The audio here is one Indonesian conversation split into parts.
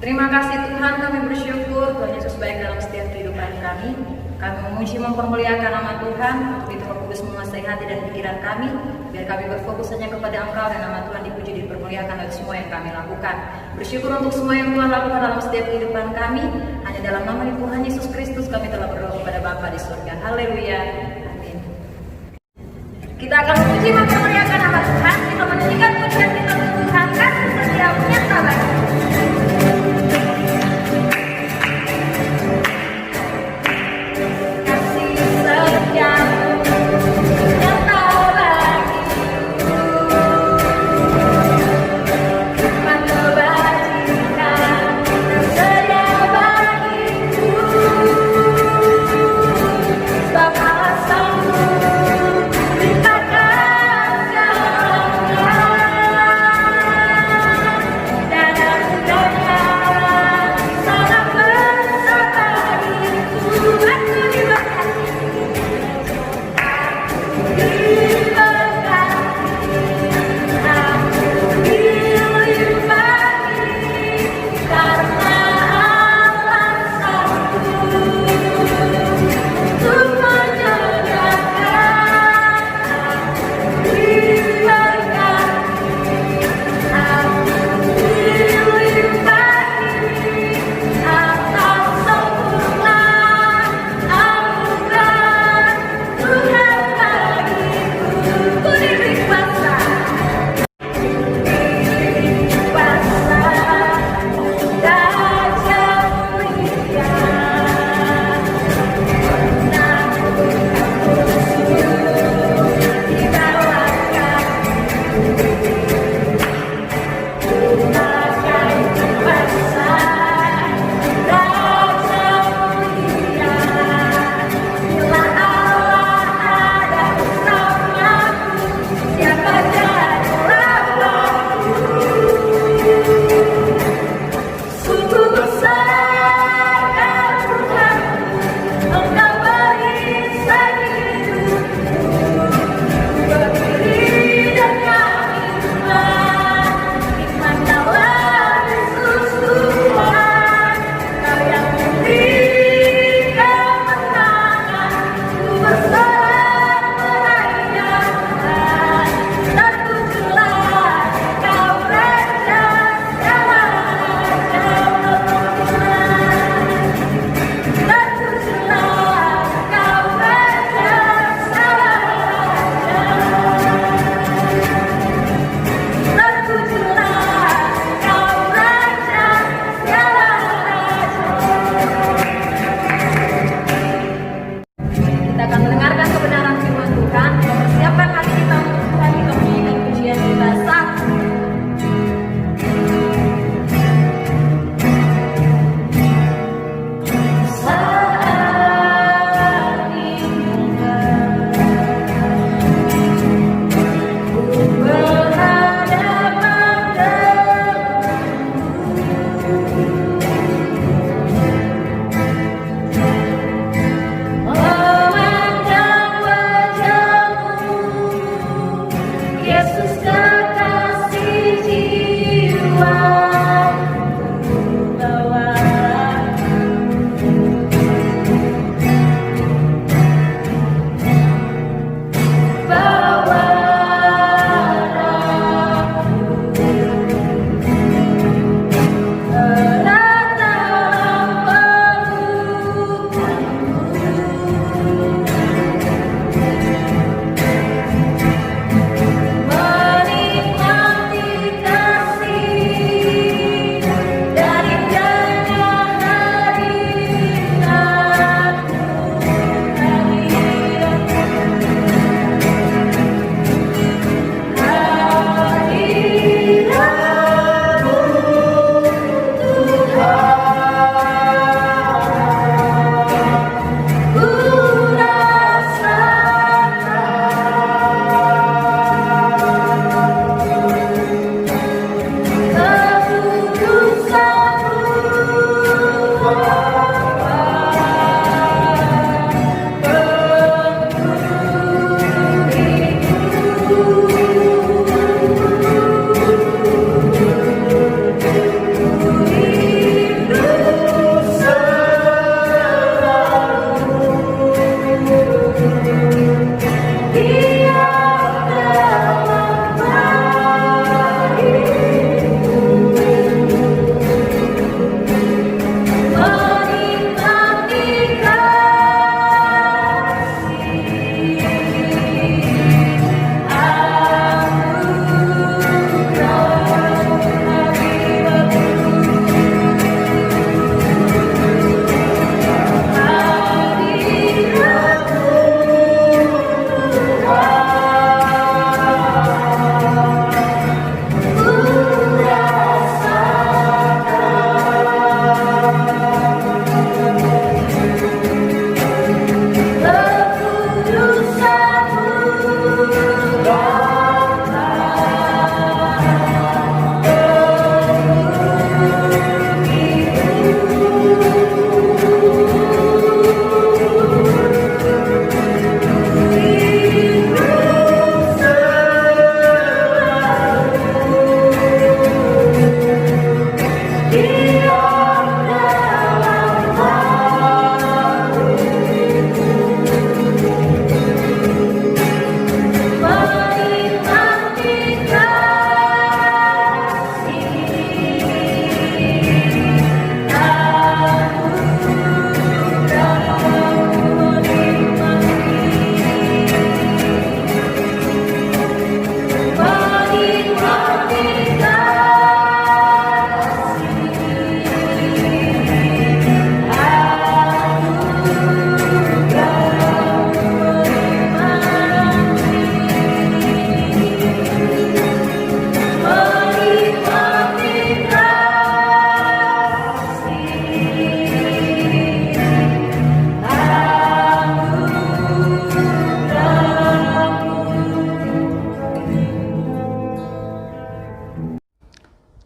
Terima kasih Tuhan, kami bersyukur Tuhan Yesus baik dalam setiap kehidupan kami. Kami memuji mempermuliakan nama Tuhan, untuk itu Roh Kudus menguasai hati dan pikiran kami, biar kami berfokus hanya kepada Engkau dan nama Tuhan dipuji dan dipermuliakan oleh semua yang kami lakukan. Bersyukur untuk semua yang Tuhan lakukan dalam setiap kehidupan kami. Hanya dalam nama Tuhan Yesus Kristus kami telah berdoa kepada Bapa di surga. Haleluya. Amin. Kita akan memuji mempermuliakan nama Tuhan. Kita menyanyikan pujian kita untuk Tuhan, kasih setiamu nyata bagi.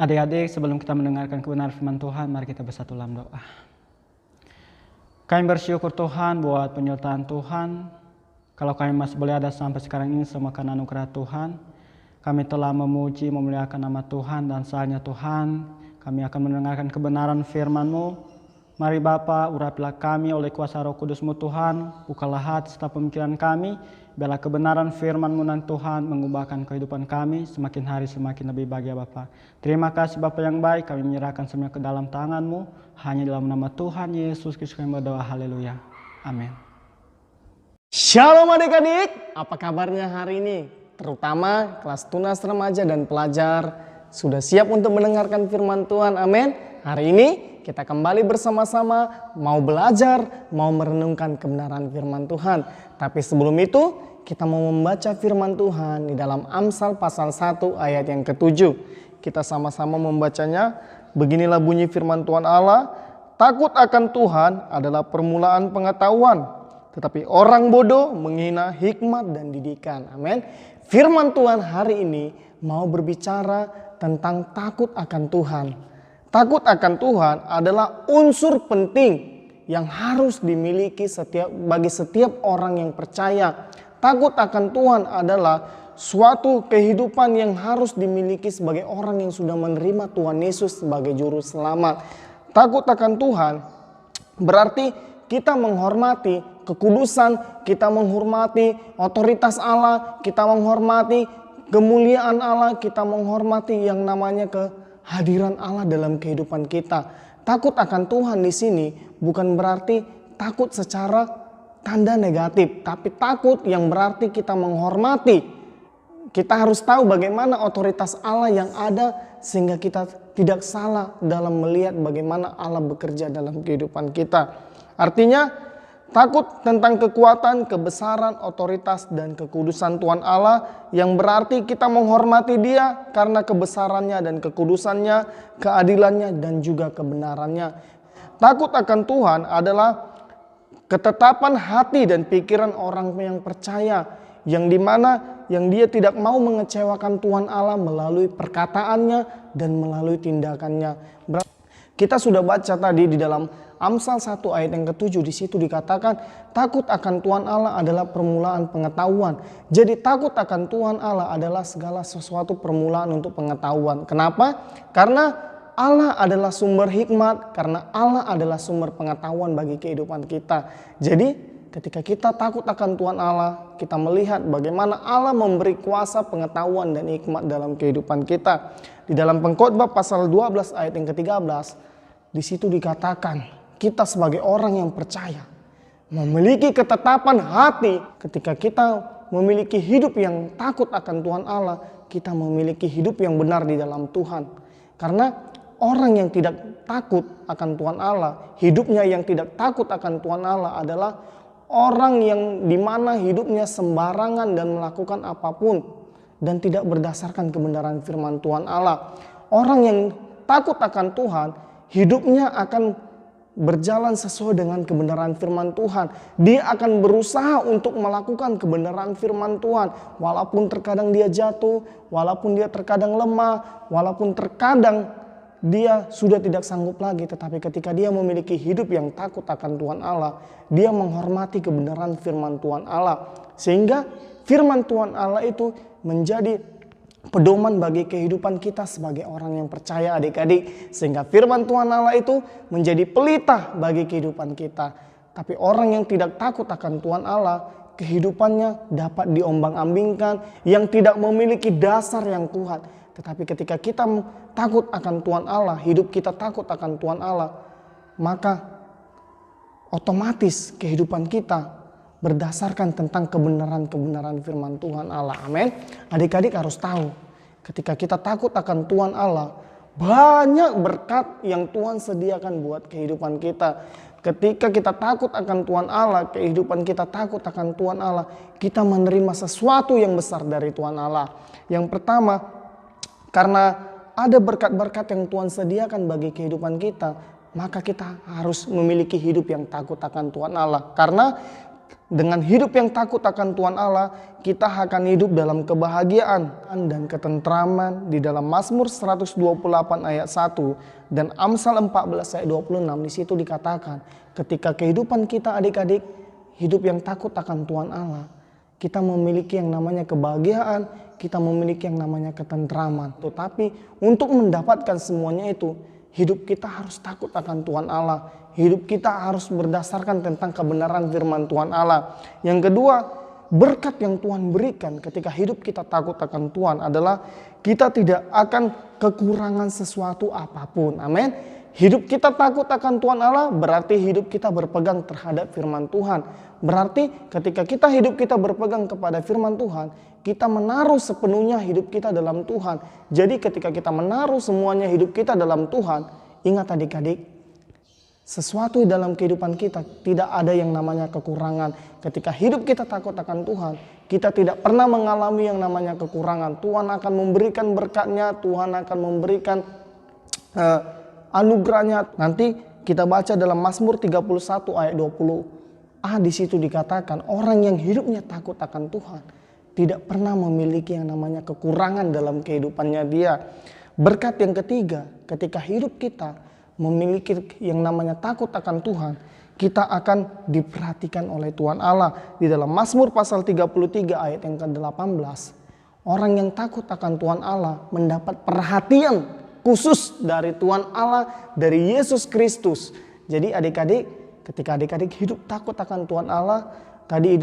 Adik-adik, sebelum kita mendengarkan kebenaran firman Tuhan, mari kita bersatu dalam doa. Kami bersyukur Tuhan buat penyertaan Tuhan. Kalau kami masih boleh ada sampai sekarang ini semua karena anugerah Tuhan. Kami telah memuji, memuliakan nama Tuhan, dan saatnya Tuhan kami akan mendengarkan kebenaran firman-Mu. Mari Bapa, urapilah kami oleh kuasa Roh Kudus-Mu Tuhan. Bukalah hati serta pemikiran kami. Biarlah kebenaran firman-Mu dan Tuhan mengubahkan kehidupan kami semakin hari semakin lebih bahagia Bapa. Terima kasih Bapa yang baik, kami menyerahkan semua ke dalam tangan-Mu. Hanya dalam nama Tuhan Yesus Kristus kami berdoa, haleluya. Amin. Shalom adik-adik, apa kabarnya hari ini? Terutama kelas tunas remaja dan pelajar sudah siap untuk mendengarkan firman Tuhan, amin. Hari ini kita kembali bersama-sama mau belajar, mau merenungkan kebenaran firman Tuhan. Tapi sebelum itu kita mau membaca firman Tuhan di dalam Amsal pasal 1 ayat yang ke-7. Kita sama-sama membacanya. Beginilah bunyi firman Tuhan Allah, takut akan Tuhan adalah permulaan pengetahuan, tetapi orang bodoh menghina hikmat dan didikan. Amin. Firman Tuhan hari ini mau berbicara tentang takut akan Tuhan. Takut akan Tuhan adalah unsur penting yang harus dimiliki bagi setiap orang yang percaya. Takut akan Tuhan adalah suatu kehidupan yang harus dimiliki sebagai orang yang sudah menerima Tuhan Yesus sebagai juru selamat. Takut akan Tuhan berarti kita menghormati kekudusan, kita menghormati otoritas Allah, kita menghormati kemuliaan Allah, kita menghormati yang namanya kehadiran Allah dalam kehidupan kita. Takut akan Tuhan di sini bukan berarti takut secara tanda negatif, tapi takut yang berarti kita menghormati. Kita harus tahu bagaimana otoritas Allah yang ada sehingga kita tidak salah dalam melihat bagaimana Allah bekerja dalam kehidupan kita. Artinya takut tentang kekuatan, kebesaran, otoritas, dan kekudusan Tuhan Allah yang berarti kita menghormati Dia karena kebesarannya dan kekudusannya, keadilannya, dan juga kebenarannya. Takut akan Tuhan adalah ketetapan hati dan pikiran orang yang percaya, yang dimana yang dia tidak mau mengecewakan Tuhan Allah melalui perkataannya dan melalui tindakannya. Kita sudah baca tadi di dalam Amsal 1 ayat yang ke-7, di situ dikatakan takut akan Tuhan Allah adalah permulaan pengetahuan. Jadi takut akan Tuhan Allah adalah segala sesuatu permulaan untuk pengetahuan. Kenapa? Karena Allah adalah sumber hikmat, karena Allah adalah sumber pengetahuan bagi kehidupan kita. Jadi ketika kita takut akan Tuhan Allah, kita melihat bagaimana Allah memberi kuasa pengetahuan dan hikmat dalam kehidupan kita. Di dalam Pengkhotbah pasal 12 ayat yang ke-13, di situ dikatakan kita sebagai orang yang percaya memiliki ketetapan hati. Ketika kita memiliki hidup yang takut akan Tuhan Allah, kita memiliki hidup yang benar di dalam Tuhan. Karena orang yang tidak takut akan Tuhan Allah, hidupnya yang tidak takut akan Tuhan Allah adalah orang yang dimana hidupnya sembarangan dan melakukan apapun dan tidak berdasarkan kebenaran firman Tuhan Allah. Orang yang takut akan Tuhan, hidupnya akan berjalan sesuai dengan kebenaran firman Tuhan. Dia akan berusaha untuk melakukan kebenaran firman Tuhan. Walaupun terkadang dia jatuh, walaupun dia terkadang lemah, walaupun terkadang dia sudah tidak sanggup lagi. Tetapi ketika dia memiliki hidup yang takut akan Tuhan Allah, dia menghormati kebenaran firman Tuhan Allah. Sehingga firman Tuhan Allah itu menjadi pedoman bagi kehidupan kita sebagai orang yang percaya, adik-adik. Sehingga firman Tuhan Allah itu menjadi pelita bagi kehidupan kita. Tapi orang yang tidak takut akan Tuhan Allah, kehidupannya dapat diombang-ambingkan, yang tidak memiliki dasar yang kuat. Tetapi ketika kita takut akan Tuhan Allah, hidup kita takut akan Tuhan Allah, maka otomatis kehidupan kita berdasarkan tentang kebenaran-kebenaran firman Tuhan Allah. Amin. Adik-adik harus tahu, ketika kita takut akan Tuhan Allah, banyak berkat yang Tuhan sediakan buat kehidupan kita. Ketika kita takut akan Tuhan Allah, kehidupan kita takut akan Tuhan Allah, kita menerima sesuatu yang besar dari Tuhan Allah. Yang pertama, karena ada berkat-berkat yang Tuhan sediakan bagi kehidupan kita, maka kita harus memiliki hidup yang takut akan Tuhan Allah. Karena Dengan hidup yang takut akan Tuhan Allah, kita akan hidup dalam kebahagiaan dan ketentraman. Di dalam Mazmur 128 ayat 1 dan Amsal 14 ayat 26, di situ dikatakan, ketika kehidupan kita adik-adik hidup yang takut akan Tuhan Allah, kita memiliki yang namanya kebahagiaan, kita memiliki yang namanya ketentraman. Tetapi untuk mendapatkan semuanya itu, hidup kita harus takut akan Tuhan Allah. Hidup kita harus berdasarkan tentang kebenaran firman Tuhan Allah. Yang kedua, berkat yang Tuhan berikan ketika hidup kita takut akan Tuhan adalah kita tidak akan kekurangan sesuatu apapun. Amin. Hidup kita takut akan Tuhan Allah berarti hidup kita berpegang terhadap firman Tuhan. Berarti ketika kita hidup kita berpegang kepada firman Tuhan, kita menaruh sepenuhnya hidup kita dalam Tuhan. Jadi ketika kita menaruh semuanya hidup kita dalam Tuhan, ingat adik-adik, sesuatu dalam kehidupan kita tidak ada yang namanya kekurangan. Ketika hidup kita takut akan Tuhan, kita tidak pernah mengalami yang namanya kekurangan. Tuhan akan memberikan berkatnya, Tuhan akan memberikan anugerahnya. Nanti kita baca dalam Mazmur 31 ayat 20a, di situ dikatakan orang yang hidupnya takut akan Tuhan tidak pernah memiliki yang namanya kekurangan dalam kehidupannya dia. Berkat yang ketiga, ketika hidup kita memiliki yang namanya takut akan Tuhan, kita akan diperhatikan oleh Tuhan Allah. Di dalam Mazmur pasal 33 ayat yang ke-18, orang yang takut akan Tuhan Allah mendapat perhatian khusus dari Tuhan Allah, dari Yesus Kristus. Jadi adik-adik, ketika adik-adik hidup takut akan Tuhan Allah, tadi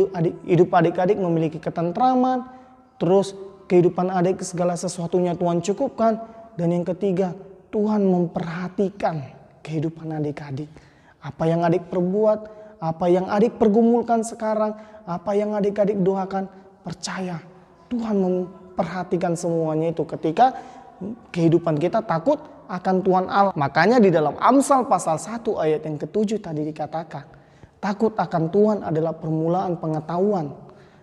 hidup adik-adik memiliki ketentraman, terus kehidupan adik segala sesuatunya Tuhan cukupkan, dan yang ketiga, Tuhan memperhatikan kehidupan adik-adik. Apa yang adik perbuat, apa yang adik pergumulkan sekarang, apa yang adik-adik doakan, percaya Tuhan memperhatikan semuanya itu ketika kehidupan kita takut akan Tuhan Allah. Makanya di dalam Amsal pasal 1 ayat yang ke-7 tadi dikatakan, takut akan Tuhan adalah permulaan pengetahuan,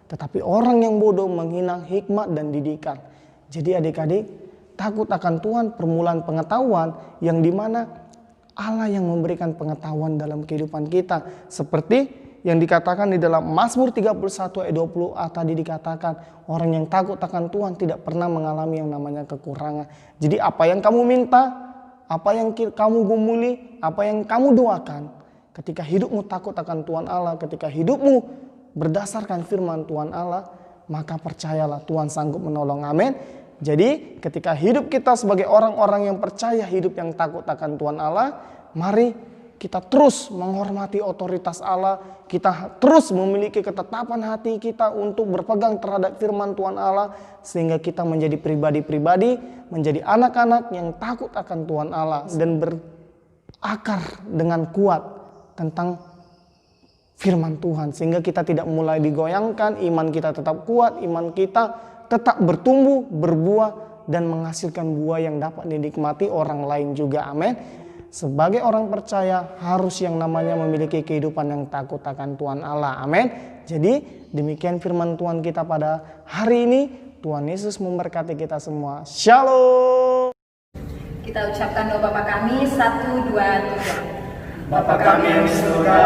tetapi orang yang bodoh menghina hikmat dan didikan. Jadi adik-adik, takut akan Tuhan permulaan pengetahuan, yang dimana Allah yang memberikan pengetahuan dalam kehidupan kita. Seperti yang dikatakan di dalam Mazmur 31 ayat 20a tadi dikatakan, orang yang takut akan Tuhan tidak pernah mengalami yang namanya kekurangan. Jadi apa yang kamu minta, apa yang kamu gumuli, apa yang kamu doakan, ketika hidupmu takut akan Tuhan Allah, ketika hidupmu berdasarkan firman Tuhan Allah, maka percayalah Tuhan sanggup menolong. Amin. Jadi ketika hidup kita sebagai orang-orang yang percaya hidup yang takut akan Tuhan Allah, mari kita terus menghormati otoritas Allah, kita terus memiliki ketetapan hati kita untuk berpegang terhadap firman Tuhan Allah, sehingga kita menjadi pribadi-pribadi, menjadi anak-anak yang takut akan Tuhan Allah dan berakar dengan kuat tentang firman Tuhan, sehingga kita tidak mulai digoyangkan, iman kita tetap kuat, iman kita tetap bertumbuh, berbuah, dan menghasilkan buah yang dapat dinikmati orang lain juga. Amin. Sebagai orang percaya harus yang namanya memiliki kehidupan yang takut akan Tuhan Allah. Amin. Jadi demikian firman Tuhan kita pada hari ini. Tuhan Yesus memberkati kita semua. Shalom. Kita ucapkan doa Bapa kami, 1, 2, 3. Bapa kami yang di surga,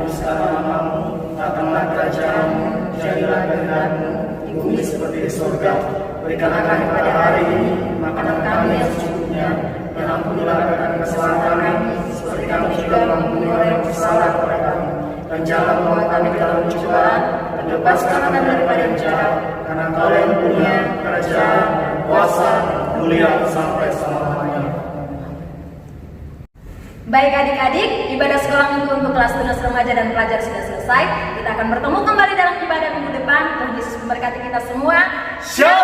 dikuduskanlah namamu, datanglah kerajaanmu, jadilah kehendakmu di bumi seperti di surga. Berikanlah kami pada hari ini makanan kami yang secukupnya, dan ampunilah kesalahan kami, seperti kami juga mengampuni orang yang bersalah kepada kami. Dan jangan membawa kami ke dalam pencobaan, dan lepaskan kami daripada yang jahat, karena Engkau yang punya kerajaan, kuasa, mulia sampai selama-lamanya. Baik adik-adik, ibadah sekolah minggu untuk kelas tunas remaja dan pelajar sudah selesai. Kita akan bertemu kembali dalam ibadah minggu depan. Tuhan Yesus memberkati kita semua. Shalom.